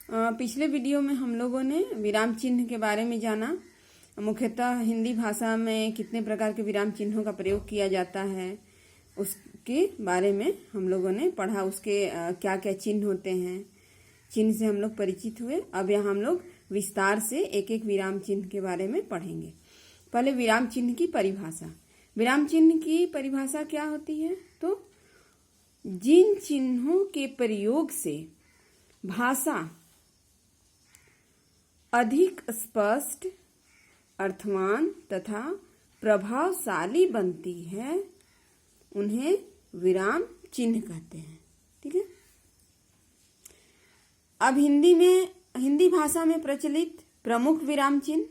पिछले वीडियो में हम लोगों ने विराम चिन्ह के बारे में जाना। मुख्यतः हिंदी भाषा में कितने प्रकार के विराम चिन्हों का प्रयोग किया जाता है उसके बारे में हम लोगों ने पढ़ा। उसके क्या क्या चिन्ह होते हैं, चिन्ह से हम लोग परिचित हुए। अब यहाँ हम लोग विस्तार से एक एक विराम चिन्ह के बारे में पढ़ेंगे। पहले विराम चिन्ह की परिभाषा। विराम चिन्ह की परिभाषा क्या होती है? तो जिन चिन्हों के प्रयोग से भाषा अधिक स्पष्ट, अर्थवान तथा प्रभावशाली बनती है उन्हें विराम चिन्ह कहते हैं। ठीक है। अब हिंदी भाषा में प्रचलित प्रमुख विराम चिन्ह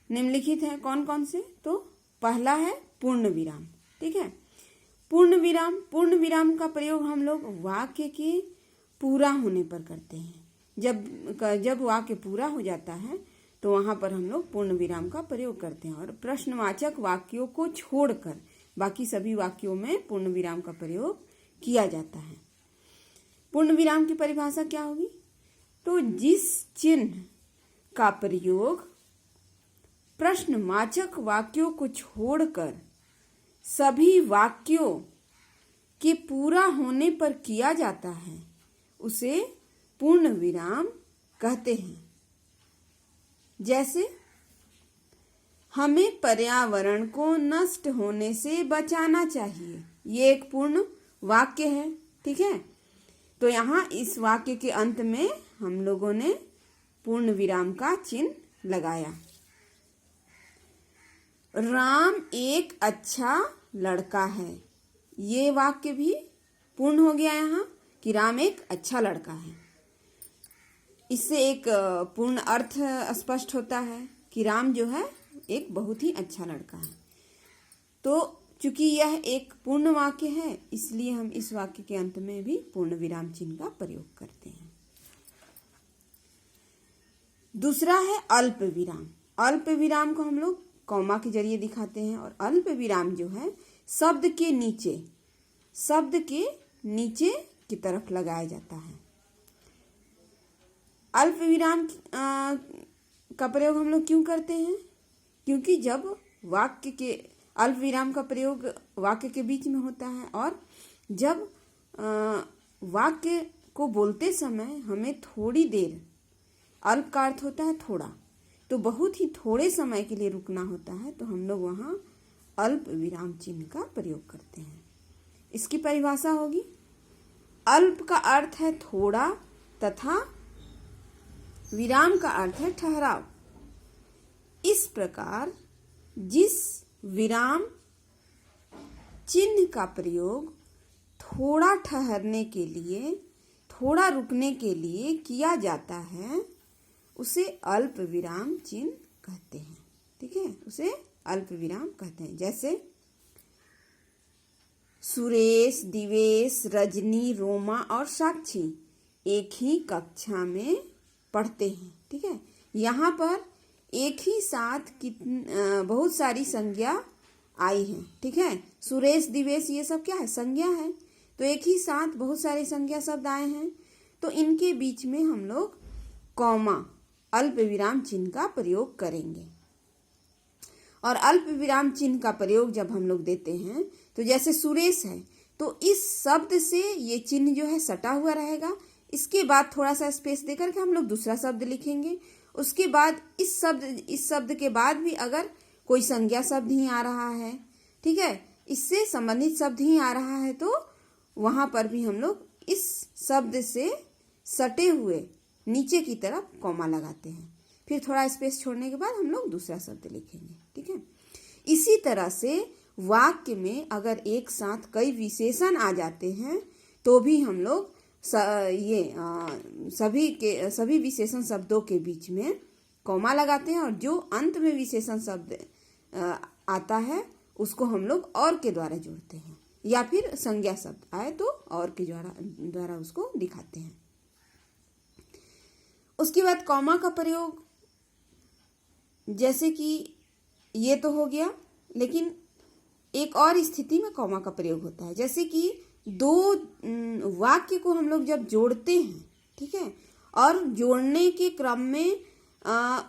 निम्नलिखित हैं। कौन कौन से? तो पहला है पूर्ण विराम। ठीक है। पूर्ण विराम का प्रयोग हम लोग वाक्य के पूरा होने पर करते हैं। जब वाक्य पूरा हो जाता है तो वहां पर हम लोग पूर्ण विराम का प्रयोग करते हैं, और प्रश्नवाचक वाक्यों को छोड़कर बाकी सभी वाक्यों में पूर्ण विराम का प्रयोग किया जाता है। पूर्ण विराम की परिभाषा क्या होगी? तो जिस चिन्ह का प्रयोग प्रश्नवाचक वाक्यों को छोड़कर सभी वाक्यों के पूरा होने पर किया जाता है उसे पूर्ण विराम कहते हैं। जैसे, हमें पर्यावरण को नष्ट होने से बचाना चाहिए, ये एक पूर्ण वाक्य है। ठीक है। तो यहाँ इस वाक्य के अंत में हम लोगों ने पूर्ण विराम का चिन्ह लगाया। राम एक अच्छा लड़का है, ये वाक्य भी पूर्ण हो गया यहाँ कि राम एक अच्छा लड़का है। इससे एक पूर्ण अर्थ स्पष्ट होता है कि राम जो है एक बहुत ही अच्छा लड़का है। तो चूंकि यह एक पूर्ण वाक्य है इसलिए हम इस वाक्य के अंत में भी पूर्ण विराम चिन्ह का प्रयोग करते हैं। दूसरा है अल्प विराम। अल्प विराम को हम लोग कॉमा के जरिए दिखाते हैं, और अल्प विराम जो है शब्द के नीचे की तरफ लगाया जाता है। अल्प विराम का प्रयोग हम लोग क्यों करते हैं? क्योंकि जब अल्प विराम का प्रयोग वाक्य के बीच में होता है, और जब वाक्य को बोलते समय हमें थोड़ी देर, अल्प का अर्थ होता है थोड़ा, तो बहुत ही थोड़े समय के लिए रुकना होता है, तो हम लोग वहाँ अल्प विराम चिन्ह का प्रयोग करते हैं। इसकी परिभाषा होगी, अल्प का अर्थ है थोड़ा तथा विराम का अर्थ है ठहराव। इस प्रकार जिस विराम चिन्ह का प्रयोग थोड़ा ठहरने के लिए, थोड़ा रुकने के लिए किया जाता है उसे अल्प विराम चिन्ह कहते हैं। ठीक है, उसे अल्प विराम कहते हैं। जैसे सुरेश, दिवेश, रजनी, रोमा और साक्षी एक ही कक्षा में पढ़ते हैं। ठीक है। यहाँ पर एक ही साथ बहुत सारी संज्ञा आई हैं। ठीक है। सुरेश, दिवेश ये सब क्या है? संज्ञा है। तो एक ही साथ बहुत सारे संज्ञा शब्द आए हैं, तो इनके बीच में हम लोग कॉमा, अल्प विराम चिन्ह का प्रयोग करेंगे। और अल्प विराम चिन्ह का प्रयोग जब हम लोग देते हैं तो जैसे सुरेश है तो इस शब्द से ये चिन्ह जो है सटा हुआ रहेगा। इसके बाद थोड़ा सा स्पेस देकर के हम लोग दूसरा शब्द लिखेंगे। उसके बाद इस शब्द के बाद भी अगर कोई संज्ञा शब्द ही आ रहा है, ठीक है, इससे संबंधित शब्द ही आ रहा है, तो वहां पर भी हम लोग इस शब्द से सटे हुए नीचे की तरफ कॉमा लगाते हैं। फिर थोड़ा स्पेस छोड़ने के बाद हम लोग दूसरा शब्द लिखेंगे। ठीक है। इसी तरह से वाक्य में अगर एक साथ कई विशेषण आ जाते हैं तो भी हम लोग सभी विशेषण शब्दों के बीच में कॉमा लगाते हैं, और जो अंत में विशेषण शब्द आता है उसको हम लोग और के द्वारा जोड़ते हैं, या फिर संज्ञा शब्द आए तो और के द्वारा उसको दिखाते हैं। उसके बाद कॉमा का प्रयोग, जैसे कि ये तो हो गया, लेकिन एक और स्थिति में कॉमा का प्रयोग होता है। जैसे कि दो वाक्य को हम लोग जब जोड़ते हैं, ठीक है, और जोड़ने के क्रम में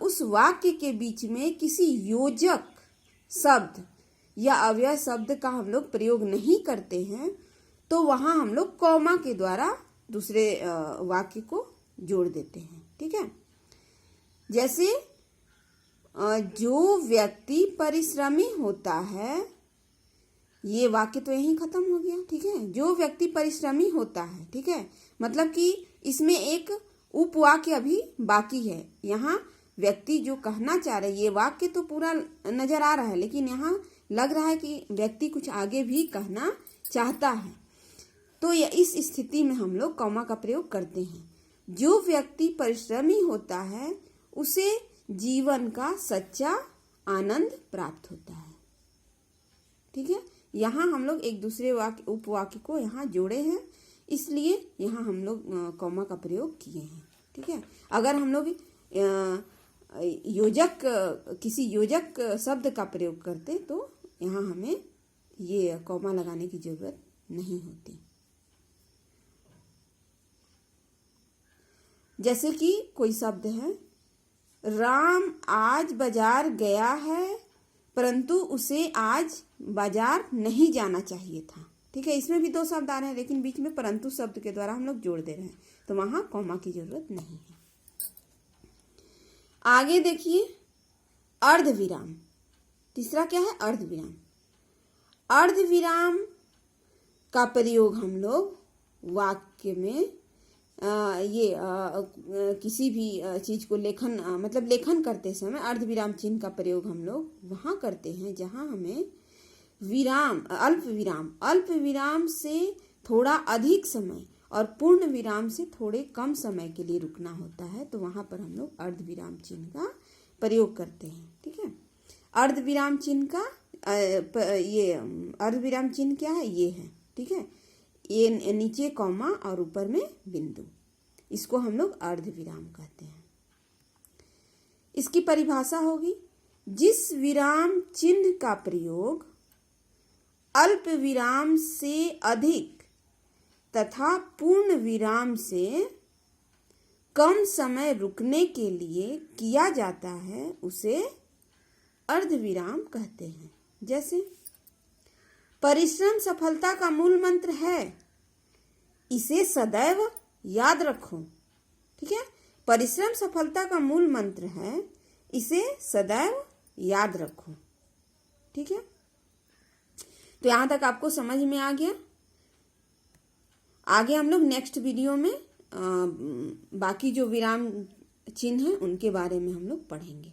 उस वाक्य के बीच में किसी योजक शब्द या अव्यय शब्द का हम लोग प्रयोग नहीं करते हैं तो वहां हम लोग कॉमा के द्वारा दूसरे वाक्य को जोड़ देते हैं। ठीक है, जैसे जो व्यक्ति परिश्रमी होता है, ये वाक्य तो यहीं खत्म हो गया। ठीक है, जो व्यक्ति परिश्रमी होता है, ठीक है, मतलब कि इसमें एक उपवाक्य अभी बाकी है। यहाँ व्यक्ति जो कहना चाह रहे, ये वाक्य तो पूरा नजर आ रहा है लेकिन यहाँ लग रहा है कि व्यक्ति कुछ आगे भी कहना चाहता है, तो इस स्थिति में हम लोग कॉमा का प्रयोग करते हैं। जो व्यक्ति परिश्रमी होता है उसे जीवन का सच्चा आनंद प्राप्त होता है। ठीक है, यहाँ हम लोग एक दूसरे उपवाक्य को यहाँ जोड़े हैं, इसलिए यहाँ हम लोग कॉमा का प्रयोग किए हैं। ठीक है, अगर हम लोग किसी योजक शब्द का प्रयोग करते तो यहाँ हमें ये कॉमा लगाने की जरूरत नहीं होती। जैसे कि कोई शब्द है, राम आज बाजार गया है परंतु उसे आज बाजार नहीं जाना चाहिए था। ठीक है, इसमें भी दो शब्द आ रहे हैं लेकिन बीच में परंतु शब्द के द्वारा हम लोग जोड़ दे रहे हैं, तो वहां कॉमा की जरूरत नहीं है। आगे देखिए, अर्धविराम। तीसरा क्या है? अर्धविराम। अर्धविराम का प्रयोग हम लोग वाक्य में किसी भी चीज को लेखन करते समय अर्धविराम चिन्ह का प्रयोग हम लोग वहां करते हैं जहां हमें अल्प विराम से थोड़ा अधिक समय और पूर्ण विराम से थोड़े कम समय के लिए रुकना होता है, तो वहां पर हम लोग अर्धविराम चिन्ह का प्रयोग करते हैं। ठीक है, अर्धविराम चिन्ह का ये अर्धविराम चिन्ह क्या है? ये है। ठीक है, ये नीचे कॉमा और ऊपर में बिंदु, इसको हम लोग अर्धविराम कहते हैं। इसकी परिभाषा होगी, जिस विराम चिन्ह का प्रयोग अल्प विराम से अधिक तथा पूर्ण विराम से कम समय रुकने के लिए किया जाता है उसे अर्धविराम कहते हैं। जैसे परिश्रम सफलता का मूल मंत्र है, इसे सदैव याद रखो। ठीक है, परिश्रम सफलता का मूल मंत्र है, इसे सदैव याद रखो। ठीक है, तो यहां तक आपको समझ में आ गया। आगे हम लोग नेक्स्ट वीडियो में बाकी जो विराम चिन्ह है उनके बारे में हम लोग पढ़ेंगे।